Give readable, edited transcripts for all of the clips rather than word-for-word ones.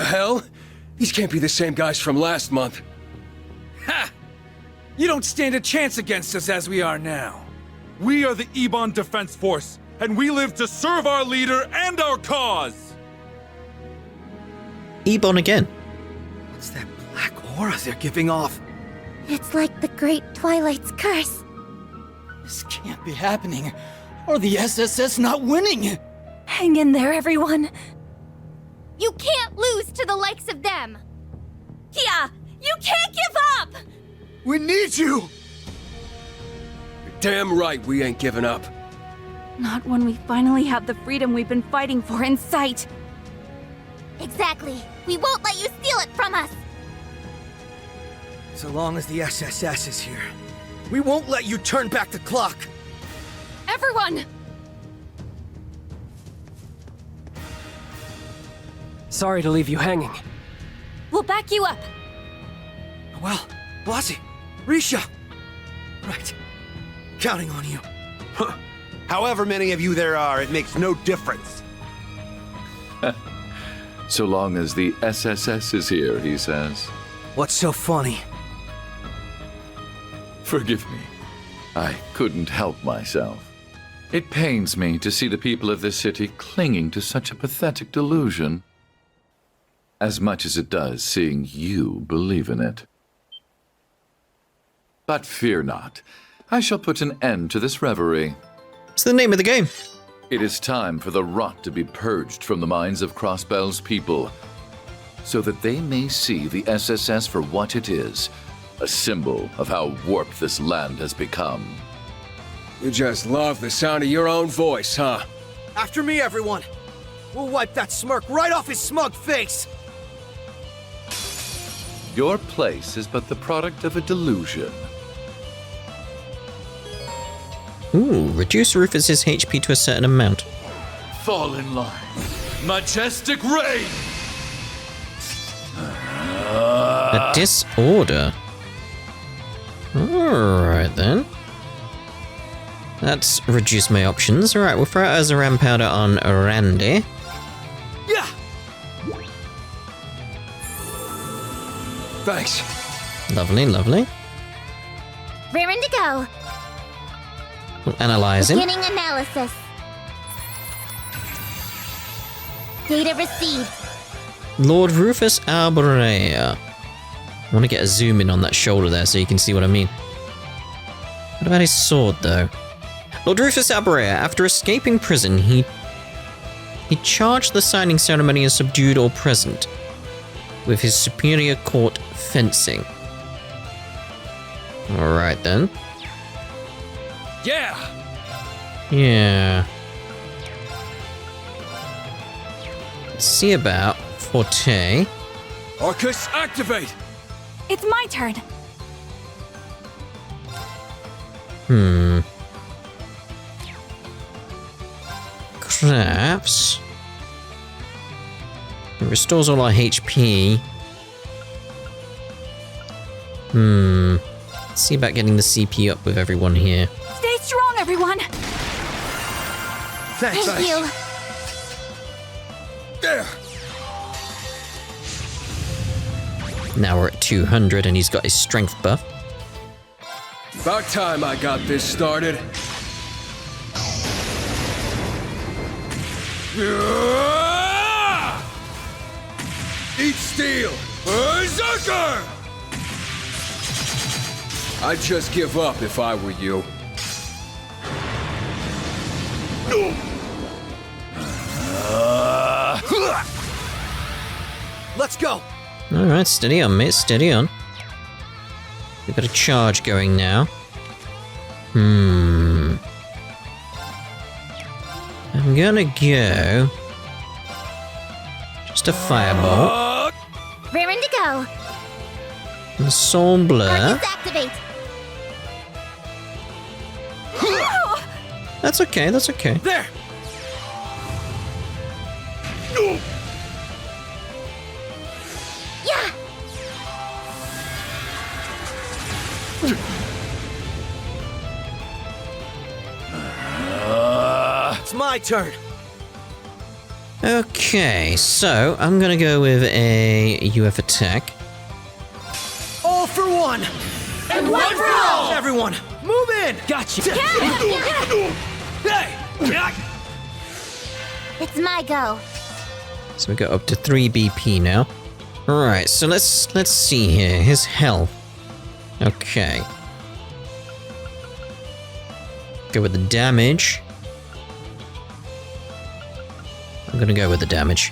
hell? These can't be the same guys from last month. Ha! You don't stand a chance against us as we are now. We are the Ebon Defense Force, and we live to serve our leader and our cause! Ebon again. What's that black aura they're giving off? It's like the Great Twilight's curse. This can't be happening. Or the SSS not winning. Hang in there, everyone. You can't lose to the likes of them. Kia, you can't give up! We need you! You're damn right we ain't giving up. Not when we finally have the freedom we've been fighting for in sight. Exactly. We won't let you steal it from us. So long as the SSS is here, we won't let you turn back the clock. Everyone! Sorry to leave you hanging. We'll back you up. Well, Blasi, Risha. Right. Counting on you. However many of you there are, it makes no difference. So long as the SSS is here, he says. What's so funny? Forgive me. I couldn't help myself. It pains me to see the people of this city clinging to such a pathetic delusion, as much as it does seeing you believe in it. But fear not. I shall put an end to this reverie. It's the name of the game. It is time for the rot to be purged from the minds of Crossbell's people, so that they may see the SSS for what it is, a symbol of how warped this land has become. You just love the sound of your own voice, huh? After me, everyone. We'll wipe that smirk right off his smug face. Your place is but the product of a delusion. Ooh, reduce Rufus's HP to a certain amount. Fall in line. Majestic Rean! A disorder. Alright then. That's reduced my options. Alright, we'll throw out Azaran powder on Randy. Yeah! Thanks. Lovely, lovely. Raring to go. We'll analyze him. Beginning analysis. Data received. Lord Rufus Arbrea. I want to get a zoom in on that shoulder there so you can see what I mean. What about his sword, though? Lord Rufus Arbrea, after escaping prison, he charged the signing ceremony and subdued all present with his superior court fencing. Alright then. Yeah! Yeah. Let's see about Forte. Arcus, activate! It's my turn. Crafts. It restores all our HP. Let's see about getting the CP up with everyone here. Stay strong, everyone. Thanks. Thank you. There! Now we're at 200 and he's got his strength buff. About time I got this started. Eat steel! Berserker! I'd just give up if I were you. Let's go. Alright, steady on, mate, steady on. We've got a charge going now. I'm gonna go... just a firebolt. Raring to go. And Soul Blur. Arcus activate. That's okay, that's okay. There. Yeah. It's my turn. Okay, so I'm gonna go with a UF attack. All for one! And one for all! Everyone, move in! Gotcha! Hey! It's my go. So we got up to 3 BP now. Alright, so let's see here. His health. Okay. Go with the damage. I'm gonna go with the damage.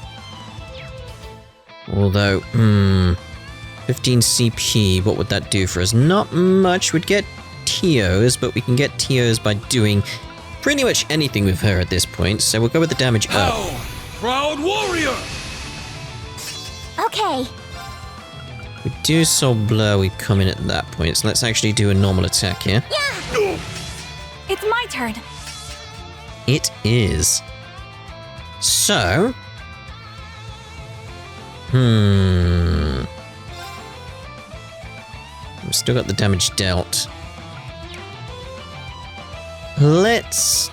Although, 15 CP, what would that do for us? Not much. We'd get TOs, but we can get TOs by doing pretty much anything with her at this point, so we'll go with the damage up. Proud warrior! Okay. We do Soul Blur, we come in at that point, so let's actually do a normal attack here. Yeah! It's my turn. It is. So... We've still got the damage dealt. Let's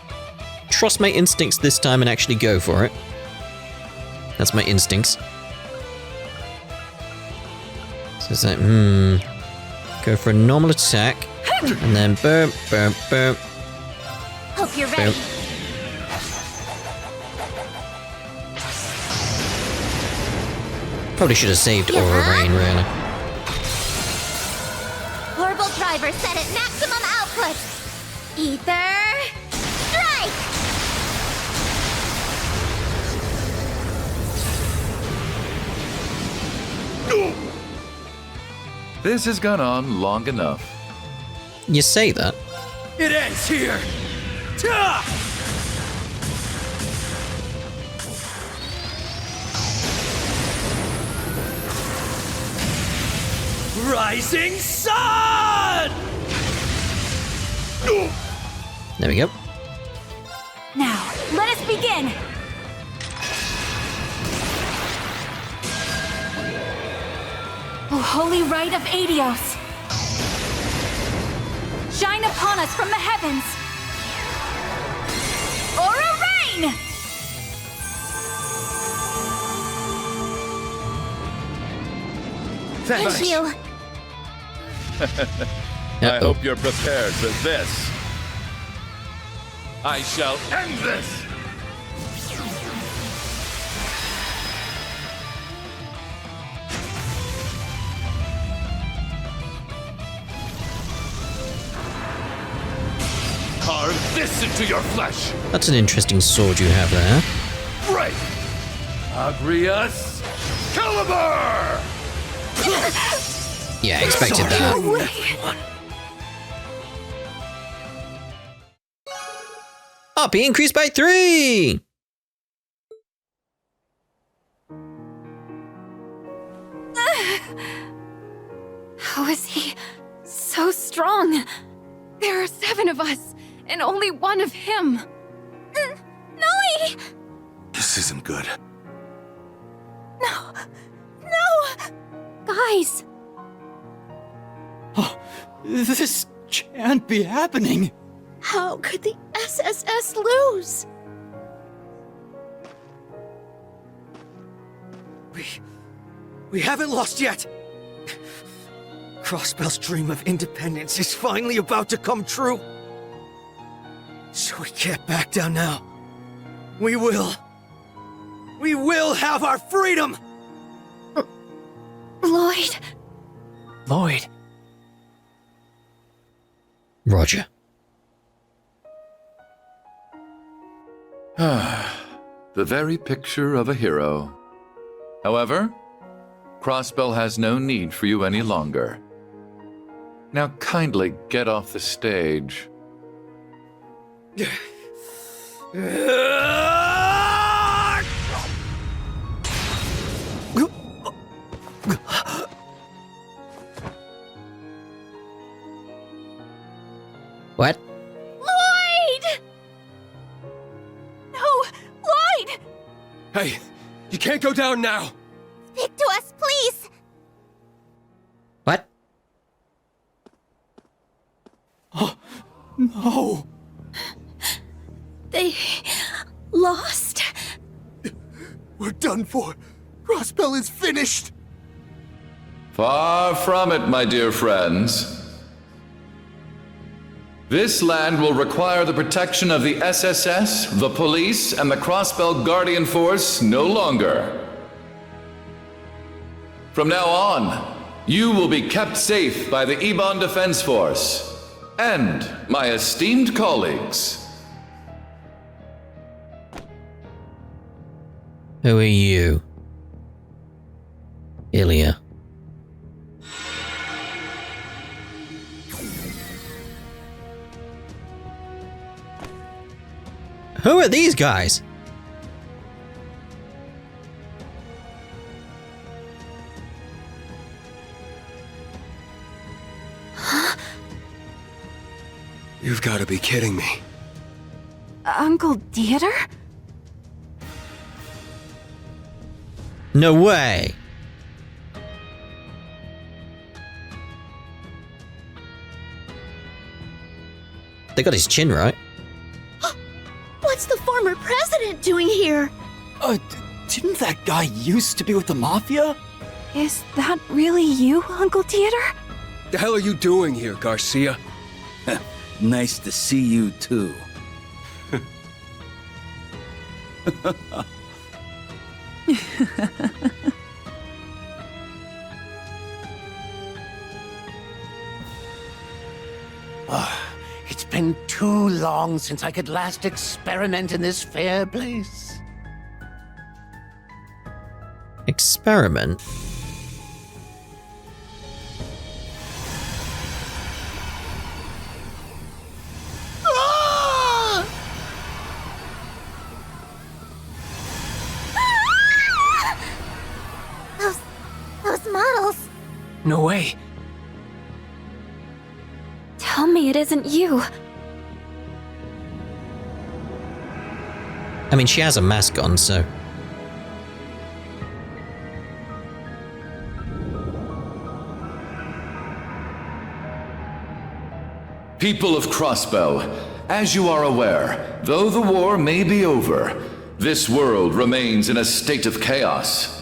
trust my instincts this time and actually go for it. That's my instincts. So it's like, go for a normal attack, and then boom, boom, boom. Hope you're ready. Boom. Probably should have saved Aura Rain, really. Orbital driver set at maximum output. Ether strike. This has gone on long enough. You say that. It ends here! Ta! Rising Sun! There we go. Now, let us begin. O holy rite of Adios. Shine upon us from the heavens. Aura Rain! Thank you. I hope you're prepared for this. I shall end this! Carve this into your flesh! That's an interesting sword you have there. Break! Agrius Caliber! Yeah, I expected that. No way. RP increased by 3! How is he so strong? There are 7 of us, and only 1 of him. No! This isn't good. No! No! Guys! Oh, this can't be happening! How could the SSS lose? We haven't lost yet! Crossbell's dream of independence is finally about to come true! So we can't back down now. We will have our freedom! Lloyd. Lloyd. Roger. The very picture of a hero. However, Crossbell has no need for you any longer. Now kindly get off the stage. What? Lloyd! No! Lloyd! Hey, you can't go down now! Speak to us, please! What? No! They lost? done for. Crossbell is finished. Far from it, my dear friends. This land will require the protection of the SSS, the police, and the Crossbell Guardian Force no longer. From now on, you will be kept safe by the Ebon Defense Force and my esteemed colleagues. Who are you? Ilya. Who are these guys? You've got to be kidding me. Uncle Dieter? No way. They got his chin right. What's the former president doing here? Didn't that guy used to be with the Mafia? Is that really you, Uncle Dieter? The hell are you doing here, Garcia? Nice to see you too. It's been too long since I could last experiment in this fair place. Experiment? Those models. No way. Tell me it isn't you. I mean, she has a mask on, so... People of Crossbell, as you are aware, though the war may be over, this world remains in a state of chaos.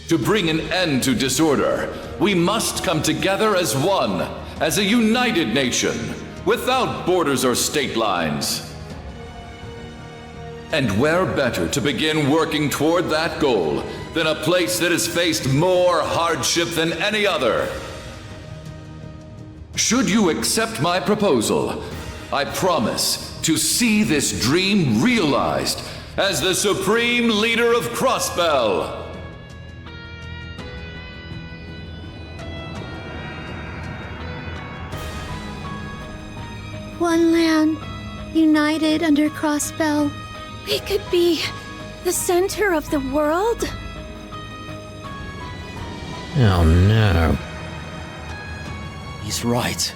To bring an end to disorder, we must come together as one, as a united nation, without borders or state lines. And where better to begin working toward that goal than a place that has faced more hardship than any other? Should you accept my proposal, I promise to see this dream realized as the supreme leader of Crossbell. One land, united under Crossbell. We could be the center of the world? Oh no. He's right.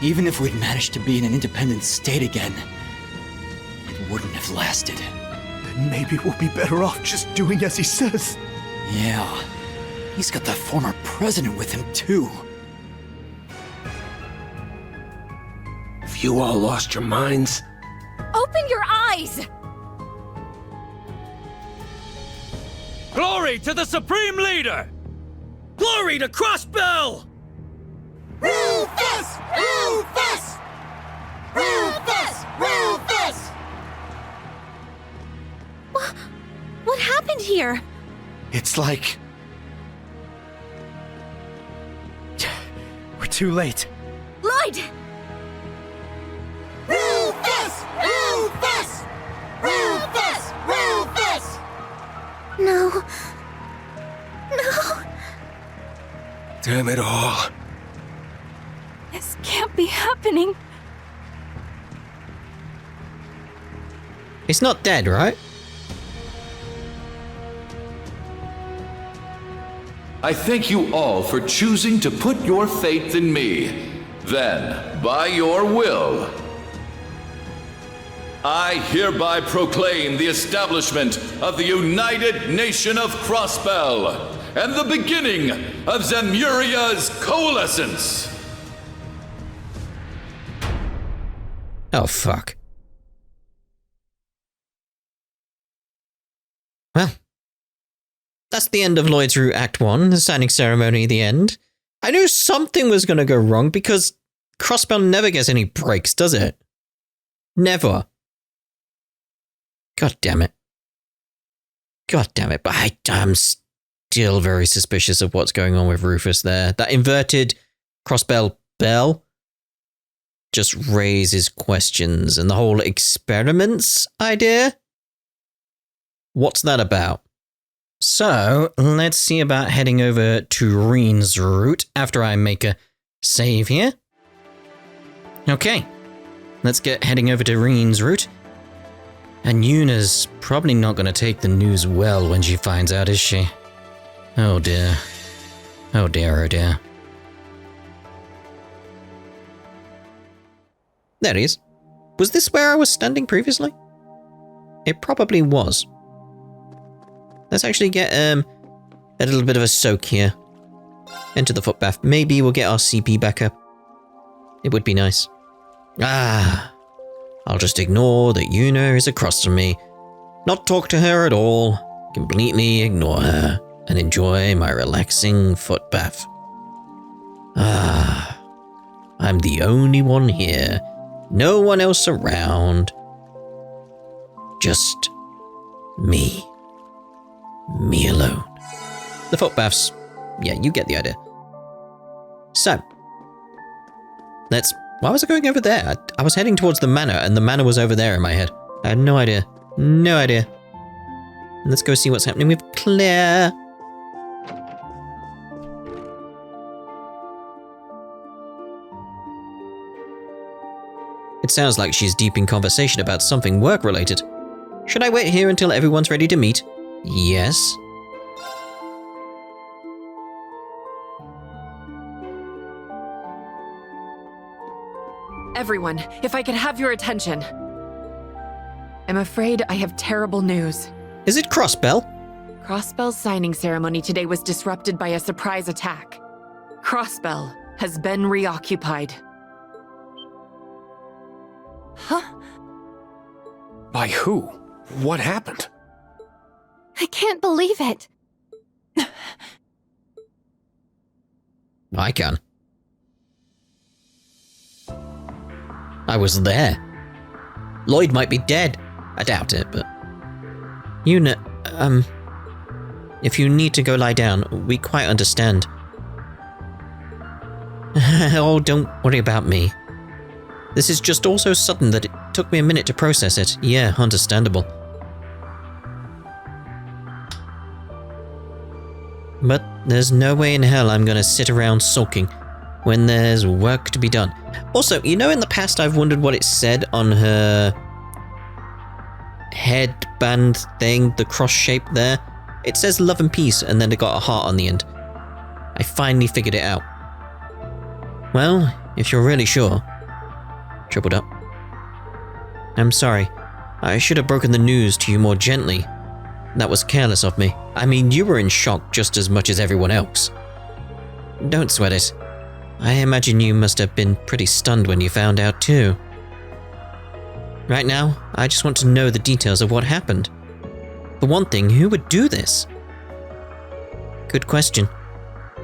Even if we'd managed to be in an independent state again, it wouldn't have lasted. Then maybe we'll be better off just doing as he says. Yeah. He's got that former president with him too. Have you all lost your minds? Open your eyes! Glory to the Supreme Leader! Glory to Crossbell! Rufus! Rufus! Rufus! Rufus! What happened here? It's like... we're too late. Lloyd! Rufus! Rufus! Rufus! Rufus! No. No. Damn it all. This can't be happening. He's not dead, right? I thank you all for choosing to put your faith in me. Then, by your will, I hereby proclaim the establishment of the United Nation of Crossbell and the beginning of Zemuria's coalescence. Oh, fuck. That's the end of Lloyd's Route Act 1, the signing ceremony, the end. I knew something was going to go wrong because Crossbell never gets any breaks, does it? Never. God damn it. God damn it, but I'm still very suspicious of what's going on with Rufus there. That inverted Crossbell bell just raises questions, and the whole experiments idea? What's that about? So, let's see about heading over to Rean's route after I make a save here. Okay, let's get heading over to Rean's route. And Juna's probably not going to take the news well when she finds out, is she? Oh dear. Oh dear, oh dear. There he is. Was this where I was standing previously? It probably was. Let's actually get a little bit of a soak here. Enter the foot bath. Maybe we'll get our CP back up. It would be nice. I'll just ignore that Juna is across from me. Not talk to her at all. Completely ignore her. And enjoy my relaxing foot bath. I'm the only one here. No one else around. Just me. Me alone. The foot baths. Yeah, you get the idea. So. Why was I going over there? I was heading towards the manor, and the manor was over there in my head. I had no idea. No idea. Let's go see what's happening with Claire. It sounds like she's deep in conversation about something work-related. Should I wait here until everyone's ready to meet? Yes. Everyone, if I could have your attention. I'm afraid I have terrible news. Is it Crossbell? Crossbell's signing ceremony today was disrupted by a surprise attack. Crossbell has been reoccupied. Huh? By who? What happened? I can't believe it. I can. I was there. Lloyd might be dead. I doubt it, but... Juna, if you need to go lie down, we quite understand. Oh, don't worry about me. This is just all so sudden that it took me a minute to process it. Yeah, understandable. But there's no way in hell I'm gonna sit around sulking when there's work to be done. Also, you know in the past I've wondered what it said on her headband thing, the cross shape there? It says love and peace and then it got a heart on the end. I finally figured it out. Well, if you're really sure. Tripled up. I'm sorry. I should have broken the news to you more gently. That was careless of me. I mean, you were in shock just as much as everyone else. Don't sweat it. I imagine you must have been pretty stunned when you found out too. Right now, I just want to know the details of what happened. For one thing, who would do this? Good question.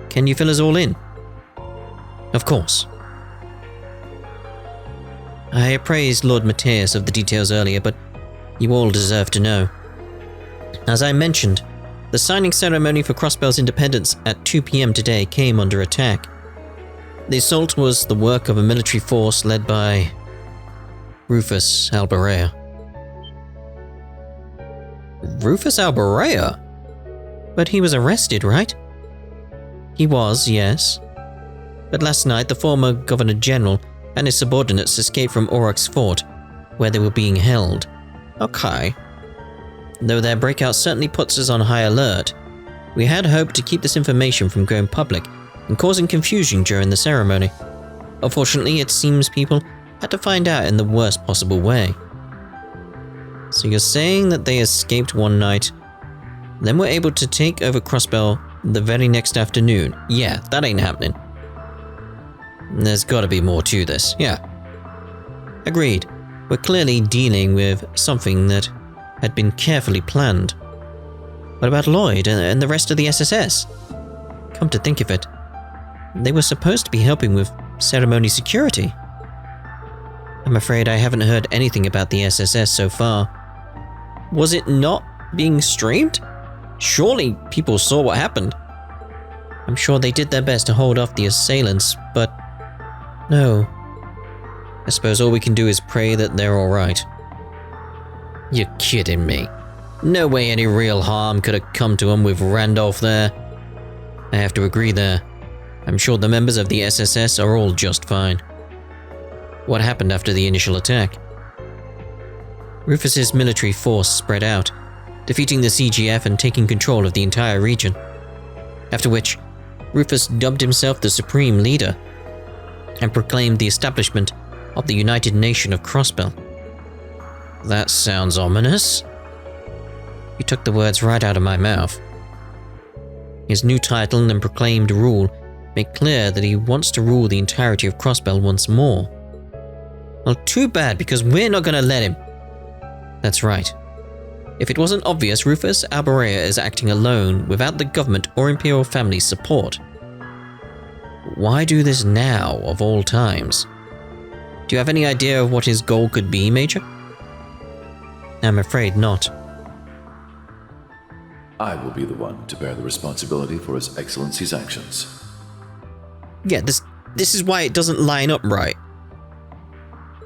Can you fill us all in? Of course. I appraised Lord Matthias of the details earlier, but you all deserve to know. As I mentioned, the signing ceremony for Crossbell's independence at 2 p.m. today came under attack. The assault was the work of a military force led by Rufus Alberea. Rufus Alberea? But he was arrested, right? He was, yes. But last night, the former Governor General and his subordinates escaped from Auroch's fort, where they were being held. Okay. Though their breakout certainly puts us on high alert, we had hoped to keep this information from going public and causing confusion during the ceremony. Unfortunately, it seems people had to find out in the worst possible way. So you're saying that they escaped one night, then were able to take over Crossbell the very next afternoon? Yeah, that ain't happening. There's gotta be more to this, yeah. Agreed. We're clearly dealing with something that had been carefully planned. What about Lloyd and the rest of the SSS? Come to think of it, they were supposed to be helping with ceremony security. I'm afraid I haven't heard anything about the SSS so far. Was it not being streamed? Surely people saw what happened. I'm sure they did their best to hold off the assailants, but no. I suppose all we can do is pray that they're alright. You're kidding me. No way any real harm could have come to them with Randolph there. I have to agree there. I'm sure the members of the SSS are all just fine. What happened after the initial attack? Rufus's military force spread out, defeating the CGF and taking control of the entire region. After which, Rufus dubbed himself the Supreme Leader and proclaimed the establishment of the United Nation of Crossbell. That sounds ominous. He took the words right out of my mouth. His new title and proclaimed rule make clear that he wants to rule the entirety of Crossbell once more. Well, too bad, because we're not going to let him. That's right. If it wasn't obvious, Rufus Alborea is acting alone without the government or Imperial family's support. Why do this now, of all times? Do you have any idea of what his goal could be, Major? I'm afraid not. I will be the one to bear the responsibility for His Excellency's actions. Yeah, this is why it doesn't line up right.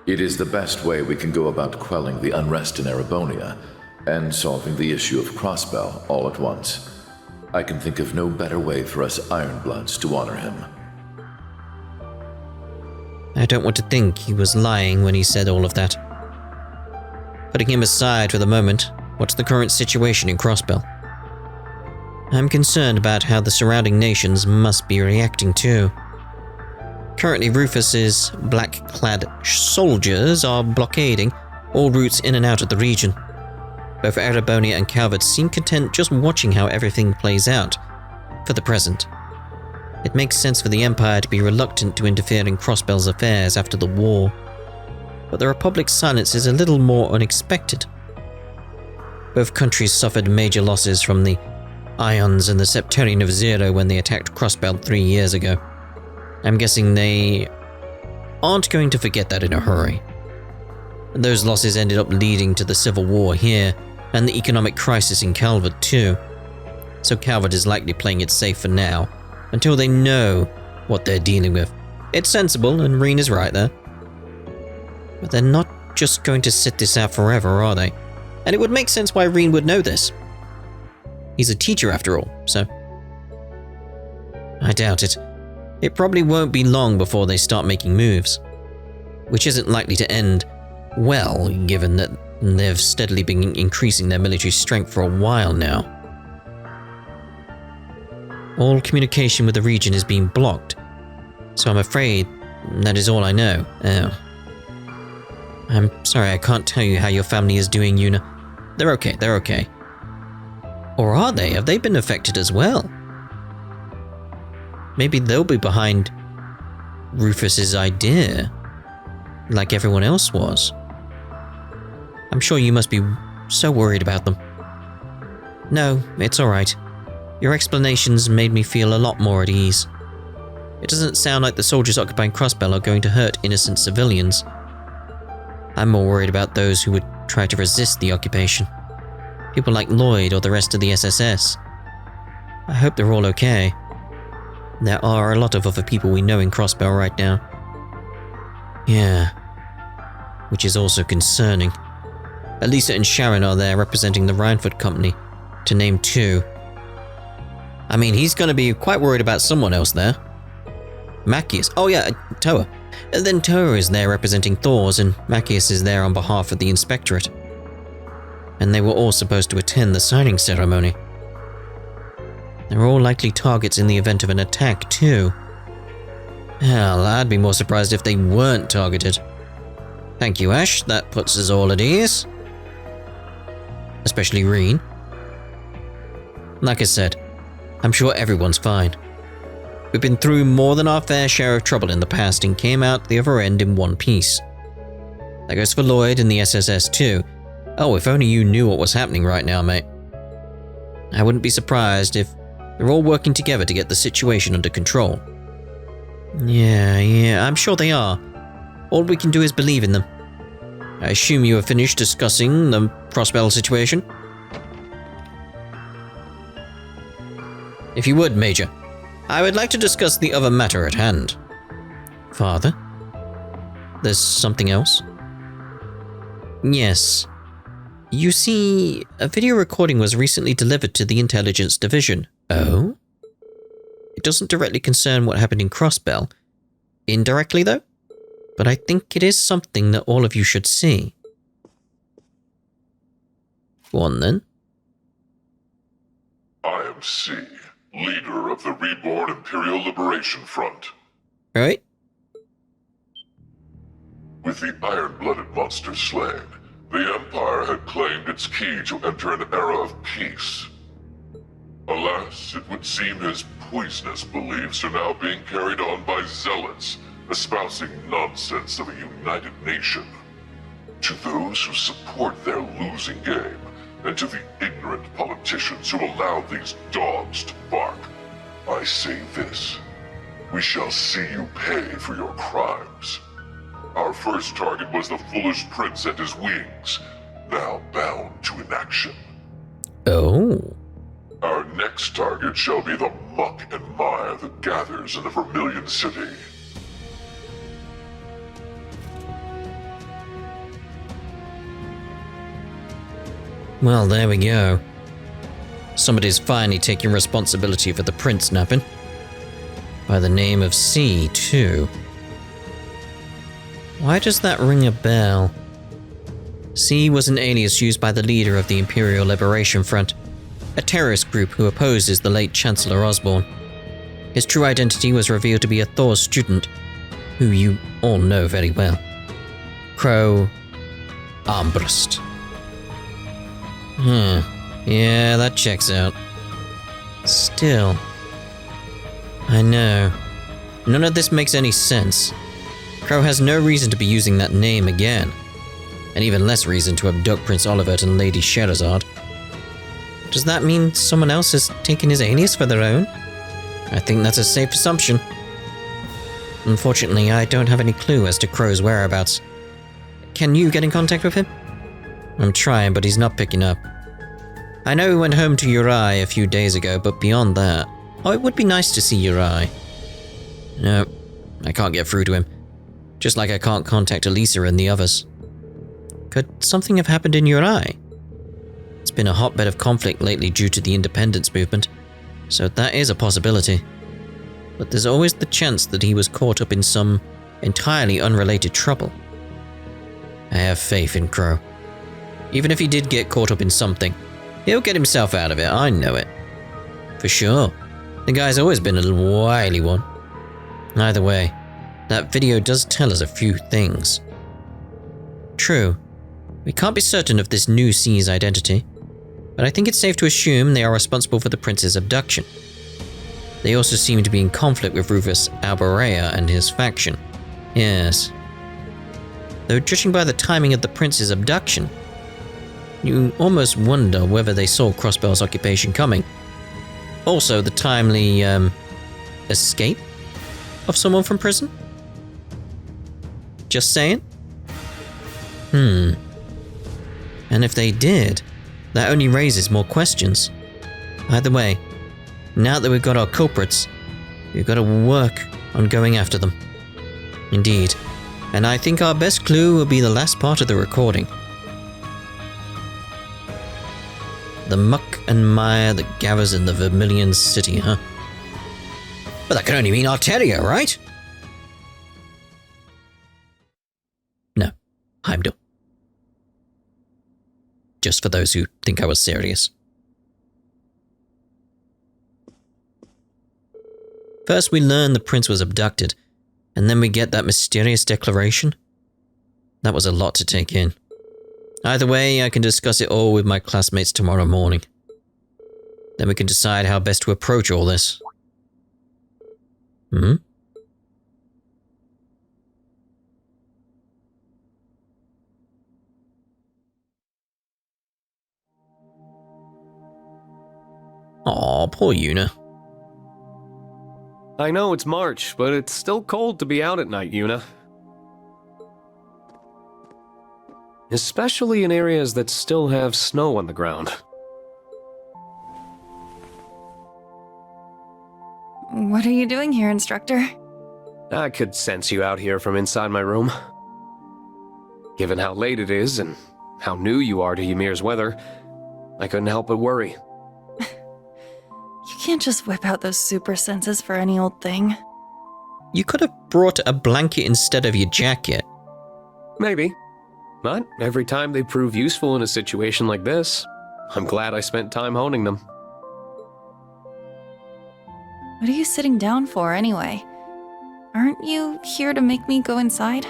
It is the best way we can go about quelling the unrest in Erebonia and solving the issue of Crossbell all at once. I can think of no better way for us Ironbloods to honor him. I don't want to think he was lying when he said all of that. Putting him aside for the moment, what's the current situation in Crossbell? I'm concerned about how the surrounding nations must be reacting too. Currently, Rufus's black-clad soldiers are blockading all routes in and out of the region. Both Erebonia and Calvert seem content just watching how everything plays out, for the present. It makes sense for the Empire to be reluctant to interfere in Crossbell's affairs after the war, but the Republic's silence is a little more unexpected. Both countries suffered major losses from the Ions and the Septarian of Zero when they attacked Crossbell 3 years ago. I'm guessing they aren't going to forget that in a hurry. Those losses ended up leading to the civil war here, and the economic crisis in Calvert too. So Calvert is likely playing it safe for now, until they know what they're dealing with. It's sensible, and Rean is right there. But they're not just going to sit this out forever, are they? And it would make sense why Rean would know this. He's a teacher after all, so... I doubt it. It probably won't be long before they start making moves. Which isn't likely to end well, given that they've steadily been increasing their military strength for a while now. All communication with the region is being blocked, so I'm afraid that is all I know. Oh. I'm sorry I can't tell you how your family is doing, Juna. They're okay. Or are they? Have they been affected as well? Maybe they'll be behind Rufus's idea, like everyone else was. I'm sure you must be so worried about them. No, it's alright. Your explanations made me feel a lot more at ease. It doesn't sound like the soldiers occupying Crossbell are going to hurt innocent civilians. I'm more worried about those who would try to resist the occupation. People like Lloyd or the rest of the SSS. I hope they're all okay. There are a lot of other people we know in Crossbell right now. Yeah. Which is also concerning. Elisa and Sharon are there representing the Rhineford Company, to name two. I mean, he's gonna be quite worried about someone else there. Machias. Oh yeah, Toa. And then Toa is there representing Thors, and Machias is there on behalf of the Inspectorate. And they were all supposed to attend the signing ceremony. They're all likely targets in the event of an attack, too. Hell, I'd be more surprised if they weren't targeted. Thank you, Ash. That puts us all at ease. Especially Rean. Like I said, I'm sure everyone's fine. We've been through more than our fair share of trouble in the past and came out the other end in one piece. That goes for Lloyd and the SSS too. Oh, if only you knew what was happening right now, mate. I wouldn't be surprised if they're all working together to get the situation under control. Yeah, I'm sure they are. All we can do is believe in them. I assume you have finished discussing the Crossbell situation? If you would, Major, I would like to discuss the other matter at hand. Father? There's something else? Yes. You see, a video recording was recently delivered to the Intelligence Division. Oh? It doesn't directly concern what happened in Crossbell. Indirectly, though? But I think it is something that all of you should see. Go on, then. I am C, leader of the Reborn Imperial Liberation Front. Right? With the iron-blooded monster slain, the Empire had claimed its key to enter an era of peace. Alas, it would seem his poisonous beliefs are now being carried on by zealots, espousing nonsense of a united nation. To those who support their losing game, and to the ignorant politicians who allow these dogs to bark, I say this: we shall see you pay for your crimes. Our first target was the foolish prince and his wings, now bound to inaction. Oh. Our next target shall be the muck and mire that gathers in the Vermilion City. Well, there we go. Somebody's finally taking responsibility for the prince napping. By the name of C, too. Why does that ring a bell? C was an alias used by the leader of the Imperial Liberation Front, a terrorist group who opposes the late Chancellor Osborn. His true identity was revealed to be a Thor student, who you all know very well. Crow Armbrust. Yeah, that checks out. Still, I know. None of this makes any sense. Crow has no reason to be using that name again, and even less reason to abduct Prince Olivet and Lady Sherazade. Does that mean someone else has taken his alias for their own? I think that's a safe assumption. Unfortunately, I don't have any clue as to Crow's whereabouts. Can you get in contact with him? I'm trying, but he's not picking up. I know he went home to Uri a few days ago, but beyond that... Oh, it would be nice to see Uri. No, I can't get through to him. Just like I can't contact Elisa and the others. Could something have happened in Uri? It's been a hotbed of conflict lately due to the independence movement, so that is a possibility. But there's always the chance that he was caught up in some entirely unrelated trouble. I have faith in Crow. Even if he did get caught up in something, he'll get himself out of it, I know it. For sure. The guy's always been a little wily one. Either way, that video does tell us a few things. True, we can't be certain of this new C's identity, but I think it's safe to assume they are responsible for the prince's abduction. They also seem to be in conflict with Rufus Alborea and his faction. Yes. Though judging by the timing of the prince's abduction, you almost wonder whether they saw Crossbell's occupation coming. Also, the timely, escape of someone from prison? Just saying? And if they did, that only raises more questions. Either way, now that we've got our culprits, we've got to work on going after them. Indeed. And I think our best clue will be the last part of the recording. The muck and mire that gathers in the Vermilion City, huh? But that can only mean Arteria, right? No, Heimdall. Just for those who think I was serious. First we learn the prince was abducted, and then we get that mysterious declaration. That was a lot to take in. Either way, I can discuss it all with my classmates tomorrow morning. Then we can decide how best to approach all this. Aw, poor Juna. I know it's March, but it's still cold to be out at night, Juna. Especially in areas that still have snow on the ground. What are you doing here, Instructor? I could sense you out here from inside my room. Given how late it is and how new you are to Ymir's weather, I couldn't help but worry. You can't just whip out those super senses for any old thing. You could have brought a blanket instead of your jacket. Maybe. But every time they prove useful in a situation like this, I'm glad I spent time honing them. What are you sitting down for, anyway? Aren't you here to make me go inside?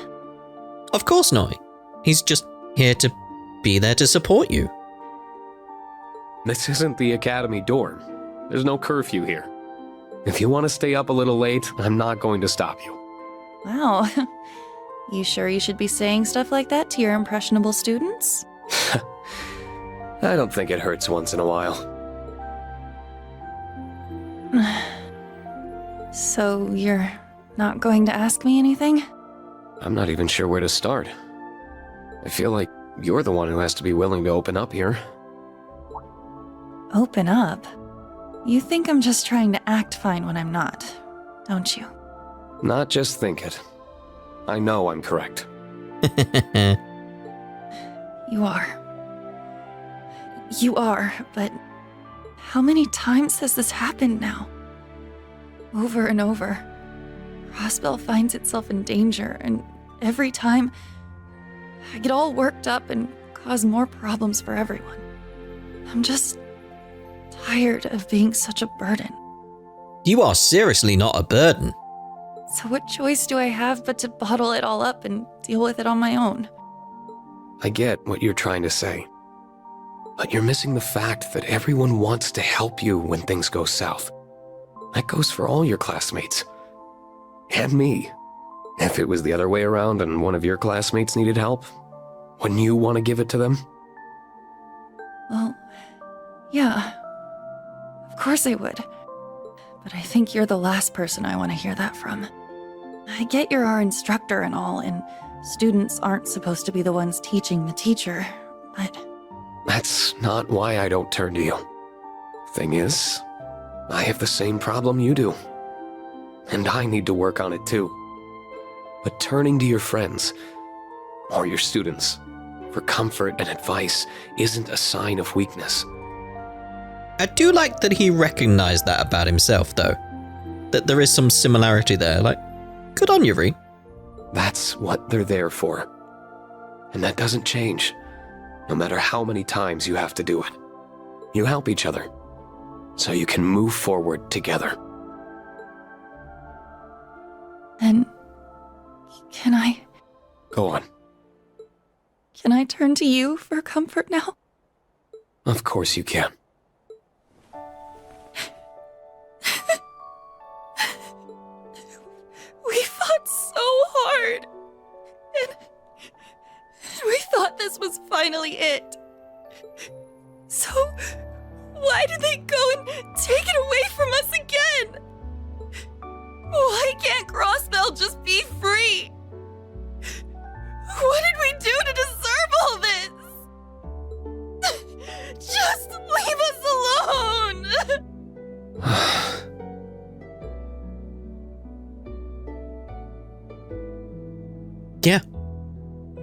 Of course not. He's just here to be there to support you. This isn't the academy dorm. There's no curfew here. If you want to stay up a little late, I'm not going to stop you. Wow. You sure you should be saying stuff like that to your impressionable students? I don't think it hurts once in a while. So you're not going to ask me anything? I'm not even sure where to start. I feel like you're the one who has to be willing to open up here. Open up? You think I'm just trying to act fine when I'm not, don't you? Not just think it. I know I'm correct. You are. You are, but how many times has this happened now? Over and over. Crossbell finds itself in danger, and every time, I get all worked up and cause more problems for everyone. I'm just tired of being such a burden. You are seriously not a burden. So what choice do I have but to bottle it all up and deal with it on my own? I get what you're trying to say. But you're missing the fact that everyone wants to help you when things go south. That goes for all your classmates. And me. If it was the other way around and one of your classmates needed help, wouldn't you want to give it to them? Well, yeah. Of course I would. But I think you're the last person I want to hear that from. I get you're our instructor and all, and students aren't supposed to be the ones teaching the teacher, but... That's not why I don't turn to you. Thing is, I have the same problem you do. And I need to work on it too. But turning to your friends, or your students, for comfort and advice isn't a sign of weakness. I do like that he recognized that about himself, though. That there is some similarity there. Like, good on you, Rean. That's what they're there for. And that doesn't change, no matter how many times you have to do it. You help each other, so you can move forward together. Then, can I... Go on. Can I turn to you for comfort now? Of course you can. We fought so hard. And we thought this was finally it. So, why did they go and take it away from us again? Why can't Crossbell just be free? What did we do to deserve all this? Just leave us alone! Yeah,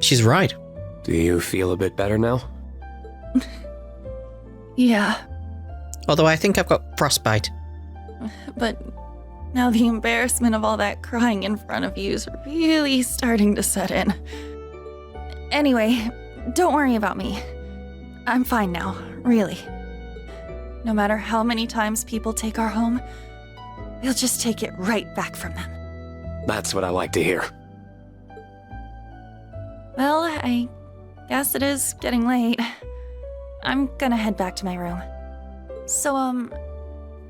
she's right. Do you feel a bit better now? Yeah, Although I think I've got frostbite. but now the embarrassment of all that crying in front of you is really starting to set in. Anyway, don't worry about me. I'm fine now, really. No matter how many times people take our home, we'll just take it right back from them. That's what I like to hear. Well, I guess it is getting late. I'm gonna head back to my room. So,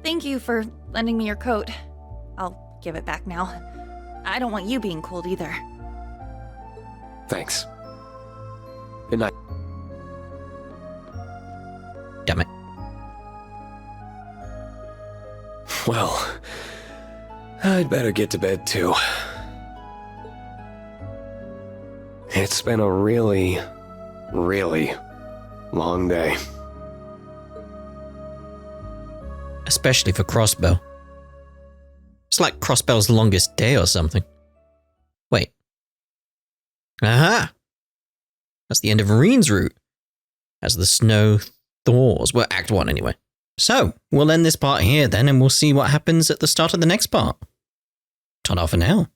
thank you for lending me your coat. I'll give it back now. I don't want you being cold either. Thanks. Good night. Damn it. Well, I'd better get to bed too. It's been a really, really long day. Especially for Crossbell. It's like Crossbell's longest day or something. Wait. Aha! That's the end of Rean's route. As the snow thaws. Well, Act 1 anyway. So, we'll end this part here then, and we'll see what happens at the start of the next part. Ta-da for now.